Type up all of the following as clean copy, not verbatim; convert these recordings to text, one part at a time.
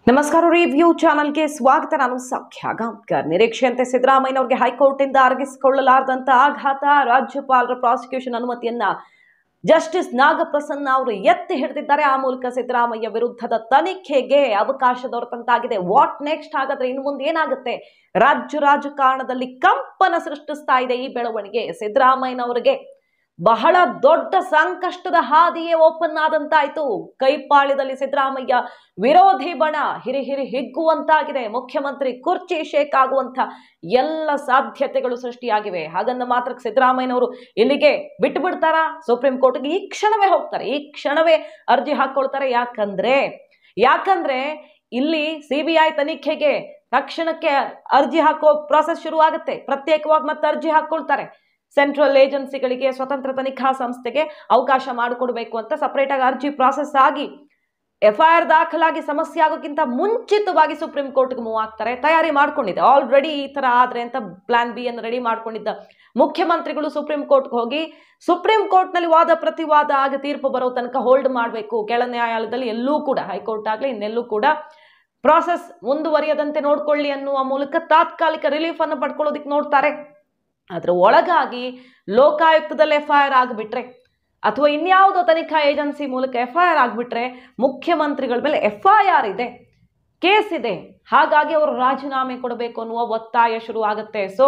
ನಮಸ್ಕಾರ ರಿವ್ಯೂ ಚಾನಲ್ಗೆ ಸ್ವಾಗತ. ನಾನು ಸೌಖ್ಯ ಗಾಂವ್ಕರ್. ನಿರೀಕ್ಷೆಯಂತೆ ಸಿದ್ದರಾಮಯ್ಯನವರಿಗೆ ಹೈಕೋರ್ಟ್ನಿಂದ ಅರಗಿಸಿಕೊಳ್ಳಲಾರದಂತ ಆಘಾತ. ರಾಜ್ಯಪಾಲರ ಪ್ರಾಸಿಕ್ಯೂಷನ್ ಅನುಮತಿಯನ್ನ ಜಸ್ಟಿಸ್ ನಾಗಪ್ರಸನ್ನ ಅವರು ಎತ್ತಿ ಹಿಡಿದಿದ್ದಾರೆ. ಆ ಮೂಲಕ ಸಿದ್ದರಾಮಯ್ಯ ವಿರುದ್ಧದ ತನಿಖೆಗೆ ಅವಕಾಶ ದೊರೆತಂತಾಗಿದೆ. What next? ಹಾಗಾದ್ರೆ ಇನ್ನು ಮುಂದೆ ಏನಾಗುತ್ತೆ? ರಾಜಕಾರಣದಲ್ಲಿ ಕಂಪನ ಸೃಷ್ಟಿಸ್ತಾ ಇದೆ ಈ ಬೆಳವಣಿಗೆ. ಸಿದ್ದರಾಮಯ್ಯನವರಿಗೆ ಬಹಳ ದೊಡ್ಡ ಸಂಕಷ್ಟದ ಹಾದಿಯೇ ಓಪನ್ ಆದಂತಾಯ್ತು. ಕೈಪಾಳ್ಯದಲ್ಲಿ ಸಿದ್ದರಾಮಯ್ಯ ವಿರೋಧಿ ಬಣ ಹಿರಿ ಹಿಗ್ಗುವಂತಾಗಿದೆ. ಮುಖ್ಯಮಂತ್ರಿ ಕುರ್ಚಿ ಶೇಕ್ ಆಗುವಂತ ಎಲ್ಲ ಸಾಧ್ಯತೆಗಳು ಸೃಷ್ಟಿಯಾಗಿವೆ. ಹಾಗಂದ ಮಾತ್ರಕ್ಕೆ ಸಿದ್ದರಾಮಯ್ಯನವರು ಇಲ್ಲಿಗೆ ಬಿಟ್ಟು ಬಿಡ್ತಾರಾ? ಸುಪ್ರೀಂ ಕೋರ್ಟ್ಗೆ ಈ ಕ್ಷಣವೇ ಹೋಗ್ತಾರೆ, ಈ ಕ್ಷಣವೇ ಅರ್ಜಿ ಹಾಕೊಳ್ತಾರೆ. ಯಾಕಂದ್ರೆ ಇಲ್ಲಿ ಸಿಬಿಐ ತನಿಖೆಗೆ ತಕ್ಷಣಕ್ಕೆ ಅರ್ಜಿ ಹಾಕೋ ಪ್ರಾಸೆಸ್ ಶುರು ಆಗುತ್ತೆ. ಪ್ರತ್ಯೇಕವಾಗಿ ಮತ್ತೆ ಅರ್ಜಿ ಹಾಕೊಳ್ತಾರೆ. ಸೆಂಟ್ರಲ್ ಏಜೆನ್ಸಿಗಳಿಗೆ, ಸ್ವತಂತ್ರ ತನಿಖಾ ಸಂಸ್ಥೆಗೆ ಅವಕಾಶ ಮಾಡಿಕೊಡ್ಬೇಕು ಅಂತ ಸಪರೇಟ್ ಆಗಿ ಅರ್ಜಿ ಪ್ರಾಸೆಸ್ ಆಗಿ FIR ದಾಖಲಾಗಿ ಸಮಸ್ಯೆ ಆಗೋಕ್ಕಿಂತ ಮುಂಚಿತವಾಗಿ ಸುಪ್ರೀಂ ಕೋರ್ಟ್ಗೆ ಮೂವ್ ಆಗ್ತಾರೆ. ತಯಾರಿ ಮಾಡ್ಕೊಂಡಿದ್ದೆ ಆಲ್ರೆಡಿ. ಈ ತರ ಆದ್ರೆ ಅಂತ ಪ್ಲಾನ್ ಬಿ ಅನ್ನು ರೆಡಿ ಮಾಡ್ಕೊಂಡಿದ್ದ ಮುಖ್ಯಮಂತ್ರಿಗಳು ಸುಪ್ರೀಂ ಕೋರ್ಟ್ಗೆ ಹೋಗಿ ಸುಪ್ರೀಂ ಕೋರ್ಟ್ ನಲ್ಲಿ ವಾದ ಪ್ರತಿವಾದ ಆಗಿ ತೀರ್ಪು ಬರೋ ತನಕ ಹೋಲ್ಡ್ ಮಾಡಬೇಕು. ಕೆಳ ನ್ಯಾಯಾಲಯದಲ್ಲಿ ಎಲ್ಲೂ ಕೂಡ, ಹೈಕೋರ್ಟ್ ಆಗ್ಲಿ ಇನ್ನೆಲ್ಲೂ ಕೂಡ ಪ್ರಾಸೆಸ್ ಮುಂದುವರಿಯದಂತೆ ನೋಡ್ಕೊಳ್ಳಿ ಅನ್ನುವ ಮೂಲಕ ತಾತ್ಕಾಲಿಕ ರಿಲೀಫ್ ಅನ್ನು ಪಡ್ಕೊಳ್ಳೋದಿಕ್ ನೋಡ್ತಾರೆ. ಅದ್ರ ಒಳಗಾಗಿ ಲೋಕಾಯುಕ್ತದಲ್ಲಿ FIR ಆಗ್ಬಿಟ್ರೆ ಅಥವಾ ಇನ್ಯಾವುದೋ ತನಿಖಾ ಏಜೆನ್ಸಿ ಮೂಲಕ FIR ಆಗ್ಬಿಟ್ರೆ ಮುಖ್ಯಮಂತ್ರಿಗಳ ಮೇಲೆ FIR ಇದೆ, ಕೇಸ್ ಇದೆ. ಹಾಗಾಗಿ ಅವರು ರಾಜೀನಾಮೆ ಕೊಡಬೇಕು ಅನ್ನುವ ಒತ್ತಾಯ ಶುರು ಆಗುತ್ತೆ. ಸೊ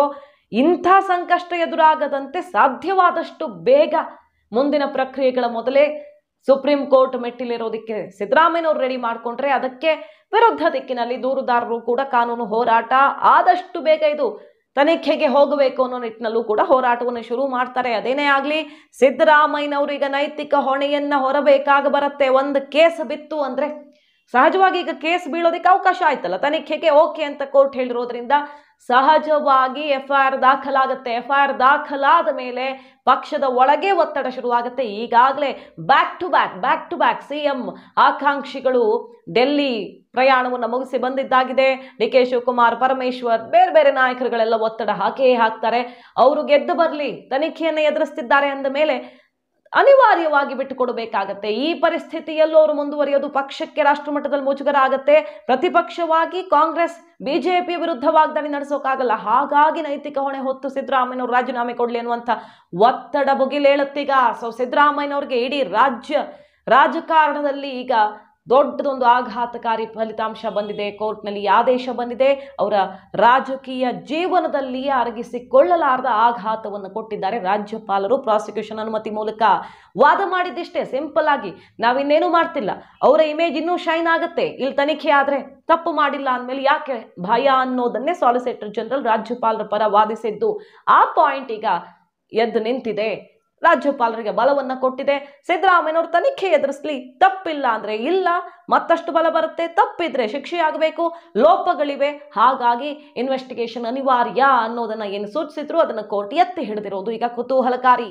ಇಂಥ ಸಂಕಷ್ಟ ಎದುರಾಗದಂತೆ ಸಾಧ್ಯವಾದಷ್ಟು ಬೇಗ ಮುಂದಿನ ಪ್ರಕ್ರಿಯೆಗಳ ಮೊದಲೇ ಸುಪ್ರೀಂ ಕೋರ್ಟ್ ಮೆಟ್ಟಿಲಿರೋದಕ್ಕೆ ಸಿದ್ದರಾಮಯ್ಯನವರು ರೆಡಿ ಮಾಡ್ಕೊಂಡ್ರೆ ಅದಕ್ಕೆ ವಿರುದ್ಧ ದಿಕ್ಕಿನಲ್ಲಿ ದೂರುದಾರರು ಕೂಡ ಕಾನೂನು ಹೋರಾಟ ಆದಷ್ಟು ಬೇಗ ಇದು ತನಿಖೆಗೆ ಹೋಗಬೇಕು ಅನ್ನೋ ನಿಟ್ಟಿನಲ್ಲೂ ಕೂಡ ಹೋರಾಟವನ್ನು ಶುರು ಮಾಡ್ತಾರೆ. ಅದೇನೇ ಆಗ್ಲಿ, ಸಿದ್ದರಾಮಯ್ಯನವರು ಈಗ ನೈತಿಕ ಹೊಣೆಯನ್ನ ಹೊರಬೇಕಾಗ ಬರುತ್ತೆ. ಒಂದು ಕೇಸ್ ಬಿತ್ತು ಅಂದ್ರೆ ಸಹಜವಾಗಿ ಈಗ ಕೇಸ್ ಬೀಳೋದಕ್ಕೆ ಅವಕಾಶ ಆಯ್ತಲ್ಲ, ತನಿಖೆಗೆ ಓಕೆ ಅಂತ ಕೋರ್ಟ್ ಹೇಳಿರೋದ್ರಿಂದ ಸಹಜವಾಗಿ FIR ದಾಖಲಾಗುತ್ತೆ. FIR ದಾಖಲಾದ ಮೇಲೆ ಪಕ್ಷದ ಒಳಗೆ ಒತ್ತಡ ಶುರುವಾಗುತ್ತೆ. ಈಗಾಗಲೇ ಬ್ಯಾಕ್ ಟು ಬ್ಯಾಕ್ CM ಆಕಾಂಕ್ಷಿಗಳು ಡೆಲ್ಲಿ ಪ್ರಯಾಣವನ್ನು ಮುಗಿಸಿ ಬಂದಿದ್ದಾಗಿದೆ. DK ಶಿವಕುಮಾರ್, ಪರಮೇಶ್ವರ್, ಬೇರೆ ನಾಯಕರುಗಳೆಲ್ಲ ಒತ್ತಡ ಹಾಕ್ತಾರೆ. ಅವರು ಗೆದ್ದು ಬರಲಿ, ತನಿಖೆಯನ್ನು ಎದುರಿಸ್ತಿದ್ದಾರೆ ಅಂದ ಮೇಲೆ ಅನಿವಾರ್ಯವಾಗಿ ಬಿಟ್ಟು ಕೊಡಬೇಕಾಗತ್ತೆ. ಈ ಪರಿಸ್ಥಿತಿಯಲ್ಲೂ ಅವರು ಮುಂದುವರಿಯೋದು ಪಕ್ಷಕ್ಕೆ ರಾಷ್ಟ್ರ ಮಟ್ಟದಲ್ಲಿ ಮುಜುಗರ ಆಗತ್ತೆ. ಪ್ರತಿಪಕ್ಷವಾಗಿ ಕಾಂಗ್ರೆಸ್ BJP ವಿರುದ್ಧ ವಾಗ್ದಾಳಿ ನಡೆಸೋಕ್ಕಾಗಲ್ಲ. ಹಾಗಾಗಿ ನೈತಿಕ ಹೊಣೆ ಹೊತ್ತು ಸಿದ್ದರಾಮಯ್ಯನವರು ರಾಜೀನಾಮೆ ಕೊಡ್ಲಿ ಅನ್ನುವಂಥ ಒತ್ತಡ ಭುಗಿಲೇಳುತ್ತೀಗ. ಸೊ ಸಿದ್ದರಾಮಯ್ಯನವ್ರಿಗೆ ಇಡೀ ರಾಜಕಾರಣದಲ್ಲಿ ಈಗ ದೊಡ್ಡದೊಂದು ಆಘಾತಕಾರಿ ಫಲಿತಾಂಶ ಬಂದಿದೆ. ಕೋರ್ಟ್ನಲ್ಲಿ ಆದೇಶ ಬಂದಿದೆ. ಅವರ ರಾಜಕೀಯ ಜೀವನದಲ್ಲಿಯೇ ಅರಗಿಸಿಕೊಳ್ಳಲಾರದ ಆಘಾತವನ್ನು ಕೊಟ್ಟಿದ್ದಾರೆ ರಾಜ್ಯಪಾಲರು. ಪ್ರಾಸಿಕ್ಯೂಷನ್ ಅನುಮತಿ ಮೂಲಕ ವಾದ ಮಾಡಿದ್ದಿಷ್ಟೇ, ಸಿಂಪಲ್ ಆಗಿ. ನಾವಿನ್ನೇನು ಮಾಡ್ತಿಲ್ಲ, ಅವರ ಇಮೇಜ್ ಇನ್ನೂ ಶೈನ್ ಆಗುತ್ತೆ. ಇಲ್ಲಿ ತನಿಖೆ ಆದ್ರೆ ತಪ್ಪು ಮಾಡಿಲ್ಲ ಅಂದಮೇಲೆ ಯಾಕೆ ಭಯ ಅನ್ನೋದನ್ನೇ ಸಾಲಿಸಿಟರ್ ಜನರಲ್ ರಾಜ್ಯಪಾಲರ ಪರ ವಾದಿಸಿದ್ದು. ಆ ಪಾಯಿಂಟ್ ಈಗ ಎದ್ದು ನಿಂತಿದೆ, ರಾಜ್ಯಪಾಲರಿಗೆ ಬಲವನ್ನ ಕೊಟ್ಟಿದೆ. ಸಿದ್ದರಾಮಯ್ಯನವರು ತನಿಖೆ ಎದುರಿಸಲಿ, ತಪ್ಪಿಲ್ಲ ಅಂದ್ರೆ ಇಲ್ಲ, ಮತ್ತಷ್ಟು ಬಲ ಬರುತ್ತೆ. ತಪ್ಪಿದ್ರೆ ಶಿಕ್ಷೆ ಆಗಬೇಕು, ಲೋಪಗಳಿವೆ, ಹಾಗಾಗಿ ಇನ್ವೆಸ್ಟಿಗೇಷನ್ ಅನಿವಾರ್ಯ ಅನ್ನೋದನ್ನ ಏನು ಸೂಚಿಸಿದ್ರು ಅದನ್ನ ಕೋರ್ಟ್ ಎತ್ತಿ ಹಿಡಿದಿರೋದು ಈಗ ಕುತೂಹಲಕಾರಿ.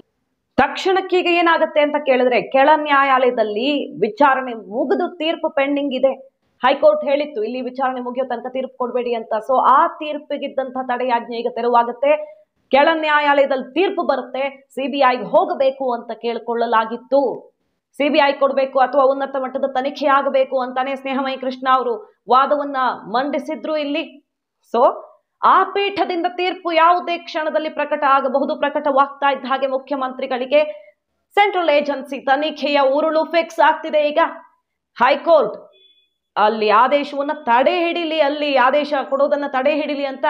ತಕ್ಷಣಕ್ಕೆ ಈಗ ಏನಾಗುತ್ತೆ ಅಂತ ಕೇಳಿದ್ರೆ, ಕೆಳ ನ್ಯಾಯಾಲಯದಲ್ಲಿ ವಿಚಾರಣೆ ಮುಗಿದು ತೀರ್ಪು ಪೆಂಡಿಂಗ್ ಇದೆ. ಹೈಕೋರ್ಟ್ ಹೇಳಿತ್ತು ಇಲ್ಲಿ ವಿಚಾರಣೆ ಮುಗಿಯೋ ತನಕ ತೀರ್ಪು ಕೊಡಬೇಡಿ ಅಂತ. ಸೊ ಆ ತೀರ್ಪಿಗಿದ್ದಂತಹ ತಡೆಯಾಜ್ಞೆ ಈಗ ತೆರವಾಗುತ್ತೆ. ಕೆಳ ನ್ಯಾಯಾಲಯದಲ್ಲಿ ತೀರ್ಪು ಬರುತ್ತೆ, CBIಗೆ ಹೋಗಬೇಕು ಅಂತ ಕೇಳಿಕೊಳ್ಳಲಾಗಿತ್ತು. CBI ಕೊಡಬೇಕು ಅಥವಾ ಉನ್ನತ ಮಟ್ಟದ ತನಿಖೆ ಆಗಬೇಕು ಅಂತಾನೆ ಸ್ನೇಹಮಯಿ ಕೃಷ್ಣ ಅವರು ವಾದವನ್ನ ಮಂಡಿಸಿದ್ರು ಇಲ್ಲಿ. ಸೊ ಆ ಪೀಠದಿಂದ ತೀರ್ಪು ಯಾವುದೇ ಕ್ಷಣದಲ್ಲಿ ಪ್ರಕಟ ಆಗಬಹುದು. ಪ್ರಕಟವಾಗ್ತಾ ಇದ್ದ ಹಾಗೆ ಮುಖ್ಯಮಂತ್ರಿಗಳಿಗೆ ಸೆಂಟ್ರಲ್ ಏಜೆನ್ಸಿ ತನಿಖೆಯ ಉರುಳು ಫಿಕ್ಸ್ ಆಗ್ತಿದೆ. ಈಗ ಹೈಕೋರ್ಟ್ ಅಲ್ಲಿ ಆದೇಶವನ್ನ ತಡೆ ಹಿಡಿಲಿ, ಅಲ್ಲಿ ಆದೇಶ ಕೊಡೋದನ್ನ ತಡೆ ಹಿಡಿಲಿ ಅಂತ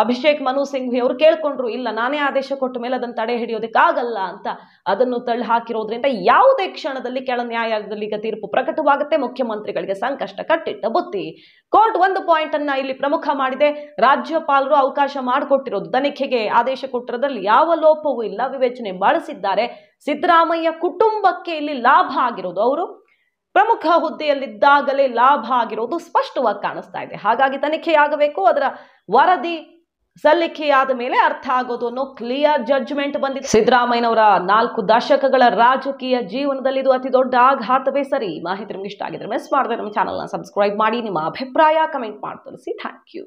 ಅಭಿಷೇಕ್ ಮನು ಸಿಂಘ್ವಿ ಅವರು ಕೇಳ್ಕೊಂಡ್ರು. ಇಲ್ಲ, ನಾನೇ ಆದೇಶ ಕೊಟ್ಟ ಮೇಲೆ ಅದನ್ನು ತಡೆ ಹಿಡಿಯೋದಕ್ಕಾಗಲ್ಲ ಅಂತ ಅದನ್ನು ತಳ್ಳಿ ಹಾಕಿರೋದ್ರಿಂದ ಯಾವುದೇ ಕ್ಷಣದಲ್ಲಿ ಕೆಳ ನ್ಯಾಯಾಲಯದಲ್ಲಿ ಈಗ ತೀರ್ಪು ಪ್ರಕಟವಾಗುತ್ತೆ. ಮುಖ್ಯಮಂತ್ರಿಗಳಿಗೆ ಸಂಕಷ್ಟ ಕಟ್ಟಿಟ್ಟ ಬುತ್ತಿ. ಕೋರ್ಟ್ ಒಂದು ಪಾಯಿಂಟ್ ಅನ್ನ ಇಲ್ಲಿ ಪ್ರಮುಖ ಮಾಡಿದೆ. ರಾಜ್ಯಪಾಲರು ಅವಕಾಶ ಮಾಡಿಕೊಟ್ಟಿರೋದು, ತನಿಖೆಗೆ ಆದೇಶ ಕೊಟ್ಟಿರೋದ್ರಲ್ಲಿ ಯಾವ ಲೋಪವೂ ಇಲ್ಲ, ವಿವೇಚನೆ ಬಳಸಿದ್ದಾರೆ. ಸಿದ್ದರಾಮಯ್ಯ ಕುಟುಂಬಕ್ಕೆ ಇಲ್ಲಿ ಲಾಭ ಆಗಿರೋದು, ಅವರು ಪ್ರಮುಖ ಹುದ್ದೆಯಲ್ಲಿದ್ದಾಗಲೇ ಲಾಭ ಆಗಿರೋದು ಸ್ಪಷ್ಟವಾಗಿ ಕಾಣಿಸ್ತಾ ಇದೆ. ಹಾಗಾಗಿ ತನಿಖೆ ಆಗಬೇಕು, ಅದರ ವರದಿ ಸಲ್ಲಿಕೆಯಾದ ಮೇಲೆ ಅರ್ಥ ಆಗೋದು ಅನ್ನೋ ಕ್ಲಿಯರ್ ಜಡ್ಜ್ಮೆಂಟ್ ಬಂದಿದೆ. ಸಿದ್ದರಾಮಯ್ಯನವರ 4 ದಶಕಗಳ ರಾಜಕೀಯ ಜೀವನದಲ್ಲಿ ಇದು ಅತಿ ದೊಡ್ಡ ಆಘಾತವೇ ಸರಿ. ಮಾಹಿತಿ ನಿಮ್ಗೆ ಇಷ್ಟ ಆಗಿದ್ರೆ ಮಿಸ್ ಮಾಡಿದ್ರೆ ನಮ್ಮ ಚಾನಲ್ನ ಸಬ್ಸ್ಕ್ರೈಬ್ ಮಾಡಿ. ನಿಮ್ಮ ಅಭಿಪ್ರಾಯ ಕಮೆಂಟ್ ಮಾಡಿ ತಿಳಿಸಿ. Thank you.